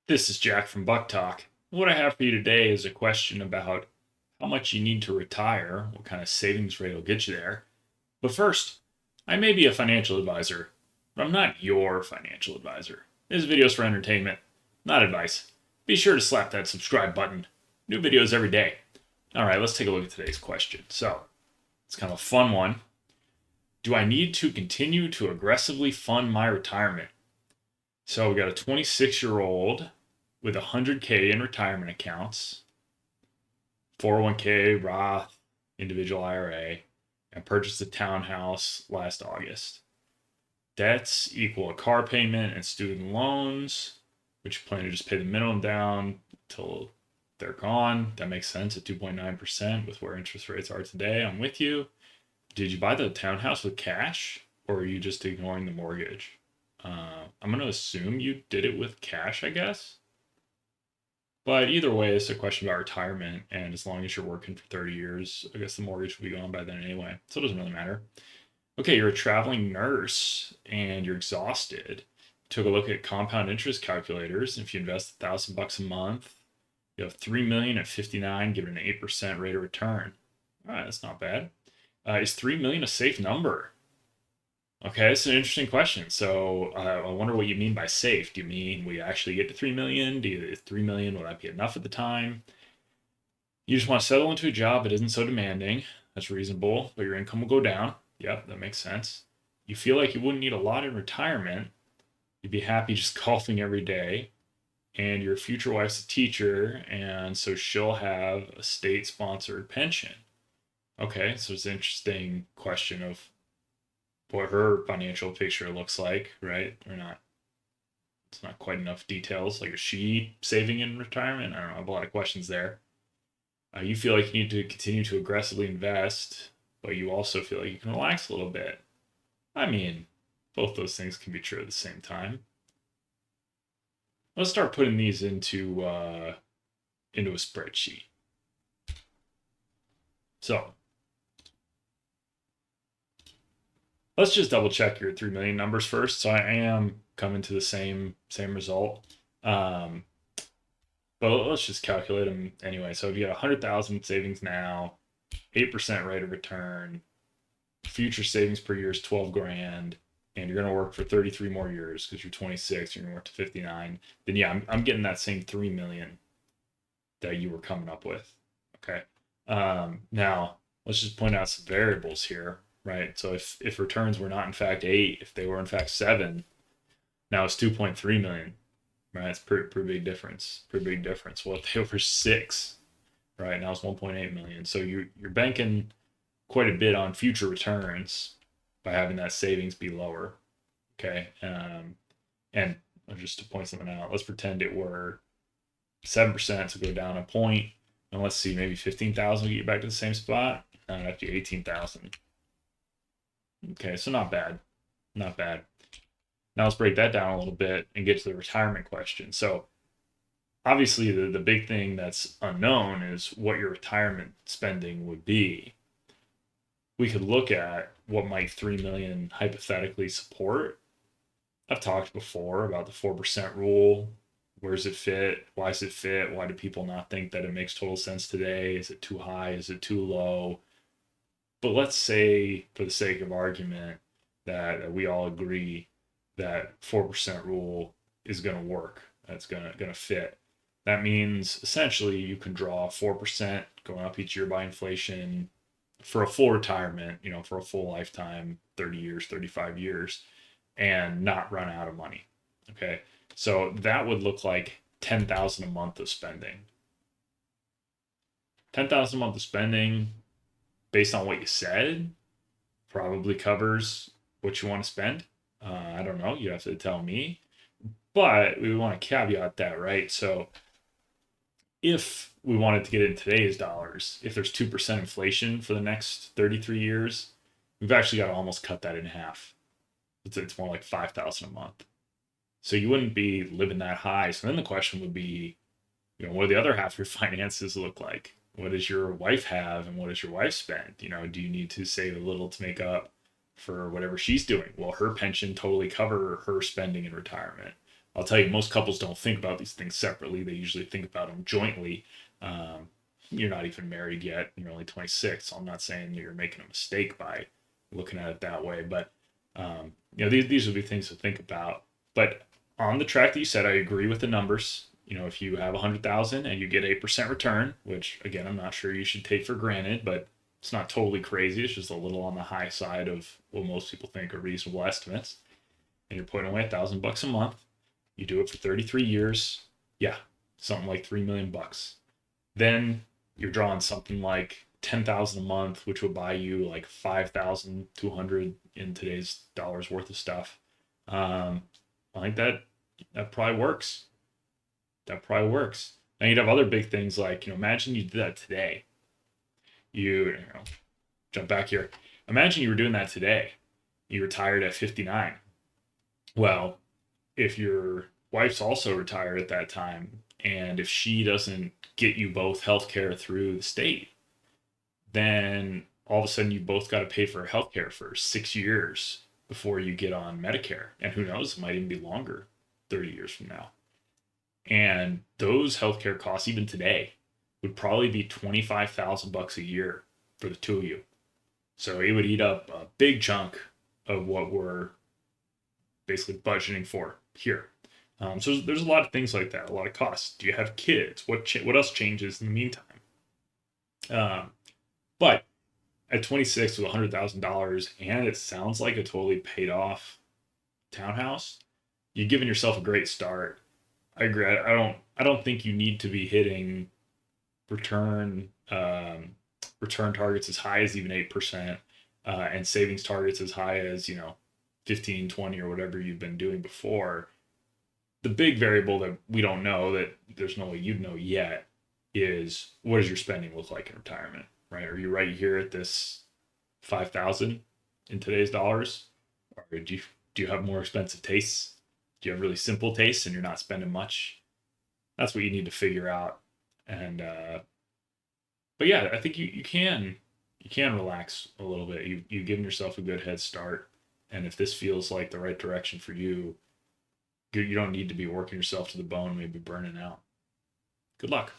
This is Jack from Buck Talk. What I have for you today is a question about how much you need to retire, what kind of savings rate will get you there. But first, I may be a financial advisor, but I'm not your financial advisor. This video is for entertainment, not advice. Be sure to slap that subscribe button. New videos every day. All right, let's take a look at today's question. So, it's kind of a fun one. Do I need to continue to aggressively fund my retirement? So, we got a 26-year-old with 100K in retirement accounts, 401k, Roth, individual IRA, and purchased a townhouse last August. Debts equal a car payment and student loans, which you plan to just pay the minimum down until they're gone. That makes sense at 2.9% with where interest rates are today. I'm with you. Did you buy the townhouse with cash or are you just ignoring the mortgage? I'm going to assume you did it with cash, I guess. But either way, it's a question about retirement. And as long as you're working for 30 years, I guess the mortgage will be gone by then anyway. So it doesn't really matter. Okay, you're a traveling nurse and you're exhausted. Took a look at compound interest calculators. If you invest $1,000 a month, you have 3 million at 59, giving an 8% rate of return. All right, that's not bad. Is 3 million a safe number? Okay, it's an interesting question. So I wonder what you mean by safe. Do you mean we actually get to 3 million? Do you 3 million, will that be enough at the time? You just want to settle into a job that isn't so demanding. That's reasonable, but your income will go down. Yep, that makes sense. You feel like you wouldn't need a lot in retirement. You'd be happy just golfing every day. And your future wife's a teacher, and so she'll have a state sponsored pension. Okay, so it's an interesting question of what her financial picture looks like, right? Or not. It's not quite enough details. Like, is she saving in retirement? I don't know. I have a lot of questions there. You feel like you need to continue to aggressively invest, but you also feel like you can relax a little bit. I mean, both those things can be true at the same time. Let's start putting these into a spreadsheet. So let's just double check your 3 million numbers first. So I am coming to the same result. But let's just calculate them anyway. So if you got 100,000 savings now, 8% rate of return, future savings per year is 12 grand, and you're going to work for 33 more years because you're 26, you're going to work to 59, then yeah, I'm getting that same 3 million that you were coming up with. Okay. Now, let's just point out some variables here, right? So if returns were not in fact 8, if they were in fact 7, now it's 2.3 million, right? It's pretty big difference. Pretty big difference. Well, if they were 6, right? Now it's 1.8 million. So you're banking quite a bit on future returns by having that savings be lower. Okay. And just to point something out, let's pretend it were 7%, to go down a point. And let's see, maybe 15,000 will get you back to the same spot. That'd be 18,000. Okay, so not bad. Not bad. Now let's break that down a little bit and get to the retirement question. So obviously the big thing that's unknown is what your retirement spending would be. We could look at what might 3 million hypothetically support. I've talked before about the 4% rule. Where does it fit? Why does it fit? Why do people not think that it makes total sense today? Is it too high? Is it too low? But let's say, for the sake of argument, that we all agree that 4% rule is going to work. That's going to fit. That means essentially you can draw 4% going up each year by inflation for a full retirement, for a full lifetime, 30 years, 35 years, and not run out of money. Okay. So that would look like 10,000 a month of spending. 10,000 a month of spending based on what you said probably covers what you want to spend. I don't know. You have to tell me. But we want to caveat that, right? So if we wanted to get it in today's dollars, if there's 2% inflation for the next 33 years, we've actually got to almost cut that in half. It's more like 5,000 a month. So you wouldn't be living that high. So then the question would be, what do the other half of your finances look like? What does your wife have and what does your wife spend? Do you need to save a little to make up for whatever she's doing? Will her pension totally cover her spending in retirement? I'll tell you, most couples don't think about these things separately. They usually think about them jointly. Um, you're not even married yet. You're only 26. So I'm not saying you're making a mistake by looking at it that way, but these would be things to think about. But on the track that you said, I agree with the numbers. If you have 100,000 and you get 8% return, which again, I'm not sure you should take for granted, but it's not totally crazy. It's just a little on the high side of what most people think are reasonable estimates. And you're putting away $1,000 a month. You do it for 33 years. Yeah, something like 3 million bucks. Then you're drawing something like 10,000 a month, which would buy you like 5,200 in today's dollars worth of stuff. I think that probably works. That probably works. Now you'd have other big things like, imagine you did that today. Jump back here. Imagine you were doing that today. You retired at 59. Well, if your wife's also retired at that time, and if she doesn't get you both health care through the state, then all of a sudden you both got to pay for health care for 6 years before you get on Medicare. And who knows, it might even be longer 30 years from now. And those healthcare costs, even today, would probably be $25,000 a year for the two of you. So it would eat up a big chunk of what we're basically budgeting for here. So there's a lot of things like that, a lot of costs. Do you have kids? What else changes in the meantime? But at 26 with $100,000, and it sounds like a totally paid off townhouse, you've given yourself a great start. I agree. I don't think you need to be hitting return return targets as high as even 8%, and savings targets as high as 15, 20, or whatever you've been doing before. The big variable that we don't know, that there's no way you'd know yet, is what does your spending look like in retirement, right? Are you right here at this 5,000 in today's dollars, or do you have more expensive tastes? Do you have really simple tastes and you're not spending much? That's what you need to figure out. And but yeah, I think you can relax a little bit. You've given yourself a good head start, and if this feels like the right direction for you, you don't need to be working yourself to the bone, maybe burning out. Good luck.